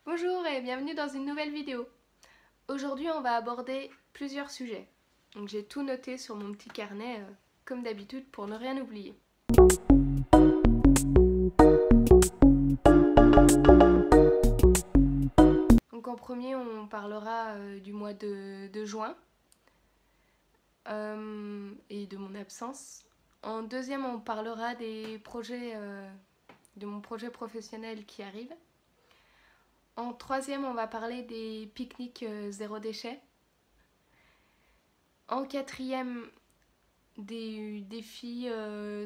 Bonjour et bienvenue dans une nouvelle vidéo. Aujourd'hui on va aborder plusieurs sujets. Donc j'ai tout noté sur mon petit carnet comme d'habitude pour ne rien oublier. Donc en premier on parlera du mois de juin et de mon absence. En deuxième on parlera des projets de mon projet professionnel qui arrive. En troisième on va parler des pique-niques zéro déchet. En quatrième, des défis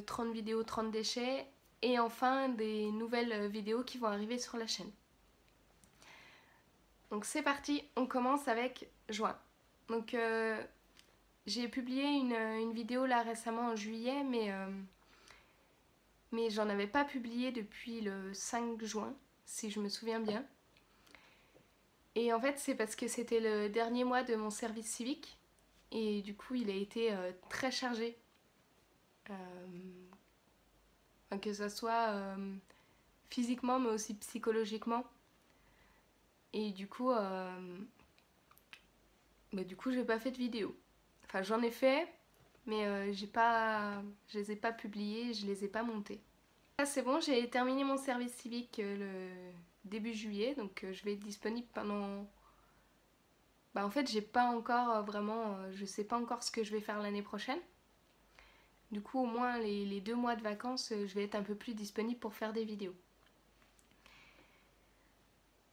30 vidéos, 30 déchets. Et enfin, des nouvelles vidéos qui vont arriver sur la chaîne. Donc c'est parti, on commence avec juin. Donc j'ai publié une vidéo là récemment en juillet, mais j'en avais pas publié depuis le 5 juin, si je me souviens bien. Et en fait, c'est parce que c'était le dernier mois de mon service civique. Et du coup, il a été très chargé. Que ce soit physiquement, mais aussi psychologiquement. Et du coup, j'ai pas fait de vidéo. Enfin, j'en ai fait, mais je les ai pas publiés, je les ai pas montés. Là, c'est bon, j'ai terminé mon service civique le début juillet, donc je vais être disponible pendant. Bah, en fait, j'ai pas encore vraiment, je sais pas encore ce que je vais faire l'année prochaine. Du coup, au moins les 2 mois de vacances, je vais être un peu plus disponible pour faire des vidéos.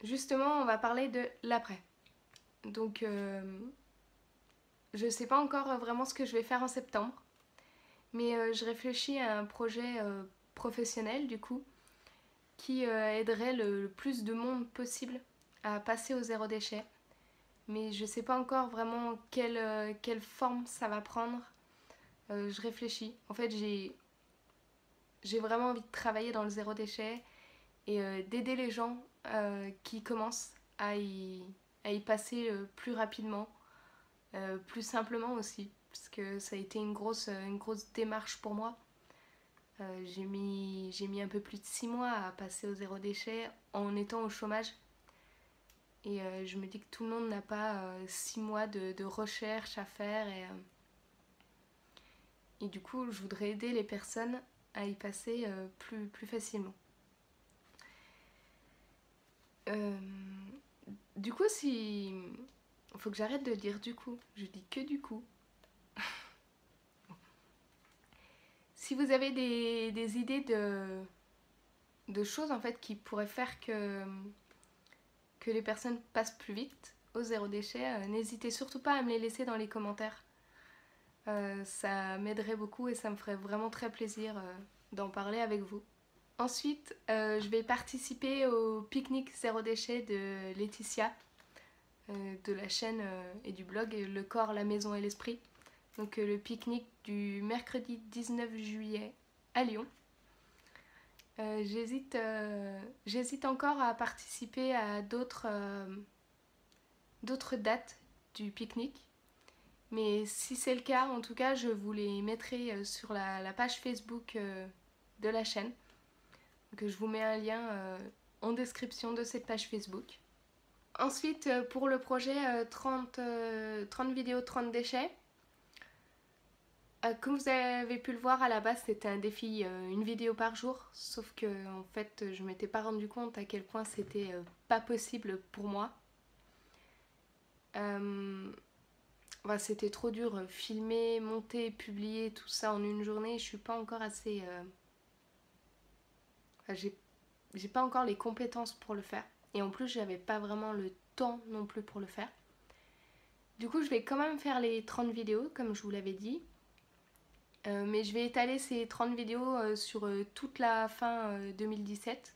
Justement, on va parler de l'après. Donc, je sais pas encore vraiment ce que je vais faire en septembre, mais je réfléchis à un projet professionnel du coup qui aiderait le plus de monde possible à passer au zéro déchet. Mais je sais pas encore vraiment quelle forme ça va prendre. Je réfléchis. En fait, j'ai vraiment envie de travailler dans le zéro déchet et d'aider les gens qui commencent à y passer plus rapidement, plus simplement aussi, parce que ça a été une grosse démarche pour moi. J'ai mis un peu plus de 6 mois à passer au zéro déchet en étant au chômage. Et je me dis que tout le monde n'a pas 6 mois de recherche à faire. Et du coup, je voudrais aider les personnes à y passer plus facilement. Euh, du coup, si. Faut que j'arrête de dire du coup. Je dis que du coup. Si vous avez des idées de choses en fait qui pourraient faire que les personnes passent plus vite au zéro déchet, n'hésitez surtout pas à me les laisser dans les commentaires. Ça m'aiderait beaucoup et ça me ferait vraiment très plaisir d'en parler avec vous. Ensuite, je vais participer au pique-nique zéro déchet de Laetitia, de la chaîne et du blog Le corps, la maison et l'esprit. Donc le pique-nique du mercredi 19 juillet à Lyon. J'hésite encore à participer à d'autres dates du pique-nique. Mais si c'est le cas, en tout cas, je vous les mettrai sur la page Facebook de la chaîne. Donc je vous mets un lien en description de cette page Facebook. Ensuite, pour le projet 30 vidéos, 30 déchets, comme vous avez pu le voir à la base, c'était un défi une vidéo par jour. Sauf que en fait, je m'étais pas rendu compte à quel point c'était pas possible pour moi. Bah, c'était trop dur, filmer, monter, publier tout ça en une journée. Je suis pas encore assez. Enfin, j'ai pas encore les compétences pour le faire. Et en plus, j'avais pas vraiment le temps non plus pour le faire. Du coup, je vais quand même faire les 30 vidéos, comme je vous l'avais dit. Mais je vais étaler ces 30 vidéos sur toute la fin 2017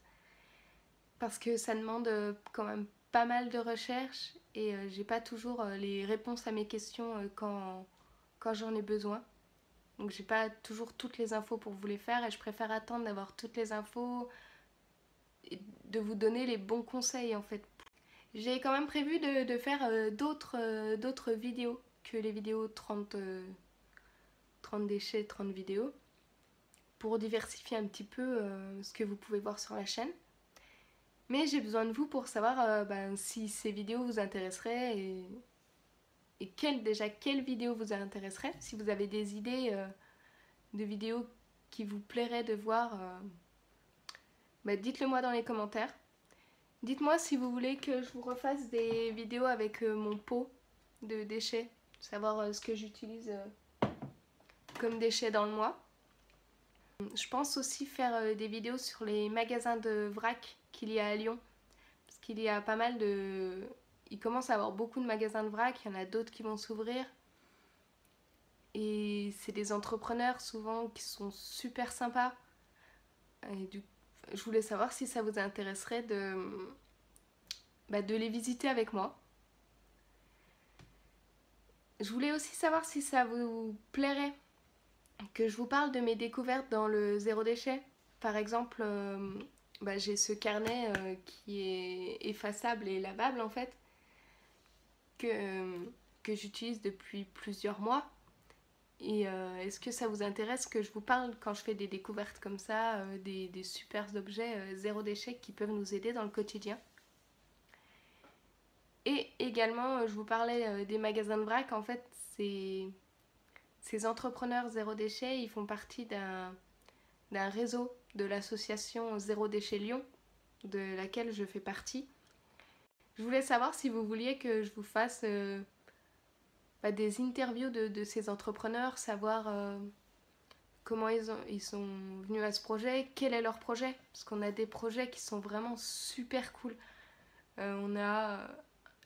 parce que ça demande quand même pas mal de recherche et j'ai pas toujours les réponses à mes questions quand j'en ai besoin. Donc j'ai pas toujours toutes les infos pour vous les faire et je préfère attendre d'avoir toutes les infos et de vous donner les bons conseils en fait. J'ai quand même prévu de faire d'autres vidéos que les vidéos 30 déchets, 30 vidéos pour diversifier un petit peu ce que vous pouvez voir sur la chaîne. Mais j'ai besoin de vous pour savoir si ces vidéos vous intéresseraient et quelle vidéo vous intéresserait. Si vous avez des idées de vidéos qui vous plairaient de voir, dites-le moi dans les commentaires. Dites-moi si vous voulez que je vous refasse des vidéos avec mon pot de déchets, savoir ce que j'utilise comme déchets dans le mois. Je pense aussi faire des vidéos sur les magasins de vrac qu'il y a à Lyon. Parce qu'il y a pas mal de... Il commence à avoir beaucoup de magasins de vrac, il y en a d'autres qui vont s'ouvrir. Et c'est des entrepreneurs souvent qui sont super sympas. Et je voulais savoir si ça vous intéresserait de les visiter avec moi. Je voulais aussi savoir si ça vous plairait que je vous parle de mes découvertes dans le zéro déchet. Par exemple, j'ai ce carnet qui est effaçable et lavable en fait, que j'utilise depuis plusieurs mois. Et est-ce que ça vous intéresse que je vous parle quand je fais des découvertes comme ça, des super objets zéro déchet qui peuvent nous aider dans le quotidien? Et également, je vous parlais des magasins de vrac. En fait, ces entrepreneurs zéro déchet, ils font partie d'un réseau de l'association Zéro Déchet Lyon, de laquelle je fais partie. Je voulais savoir si vous vouliez que je vous fasse des interviews de ces entrepreneurs, savoir comment ils sont venus à ce projet, quel est leur projet, parce qu'on a des projets qui sont vraiment super cool.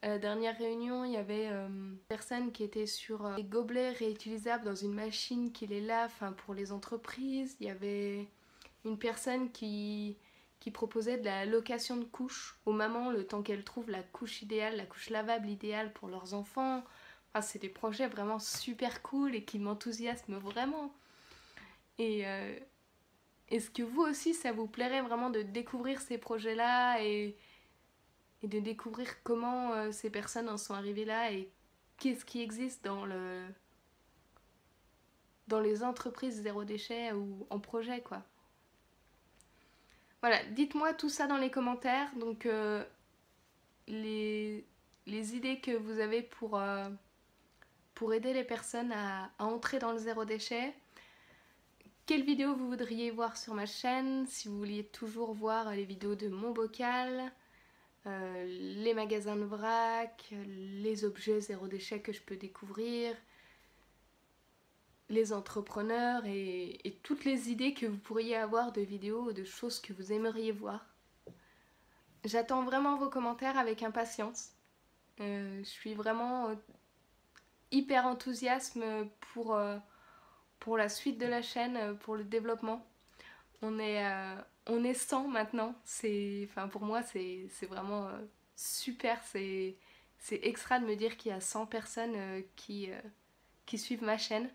À la dernière réunion, il y avait une personne qui était sur des gobelets réutilisables dans une machine qui les lave pour les entreprises. Il y avait une personne qui proposait de la location de couches aux mamans le temps qu'elles trouvent la couche idéale, la couche lavable idéale pour leurs enfants. C'est des projets vraiment super cool et qui m'enthousiasment vraiment. Et est-ce que vous aussi, ça vous plairait vraiment de découvrir ces projets-là et de découvrir comment ces personnes en sont arrivées là et qu'est-ce qui existe dans les entreprises zéro déchet ou en projet, quoi. Voilà, dites-moi tout ça dans les commentaires. Donc, les idées que vous avez pour aider les personnes à entrer dans le zéro déchet. Quelle vidéo vous voudriez voir sur ma chaîne? Si vous vouliez toujours voir les vidéos de mon bocal, les magasins de vrac, les objets zéro déchet que je peux découvrir, les entrepreneurs et toutes les idées que vous pourriez avoir de vidéos ou de choses que vous aimeriez voir. J'attends vraiment vos commentaires avec impatience. Je suis vraiment hyper enthousiaste pour la suite de la chaîne, pour le développement. On est 100 maintenant. Pour moi, c'est vraiment super. C'est extra de me dire qu'il y a 100 personnes qui suivent ma chaîne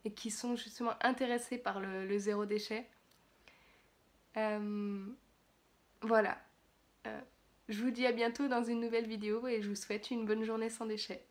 et qui sont justement intéressées par le zéro déchet. Voilà. Je vous dis à bientôt dans une nouvelle vidéo et je vous souhaite une bonne journée sans déchets.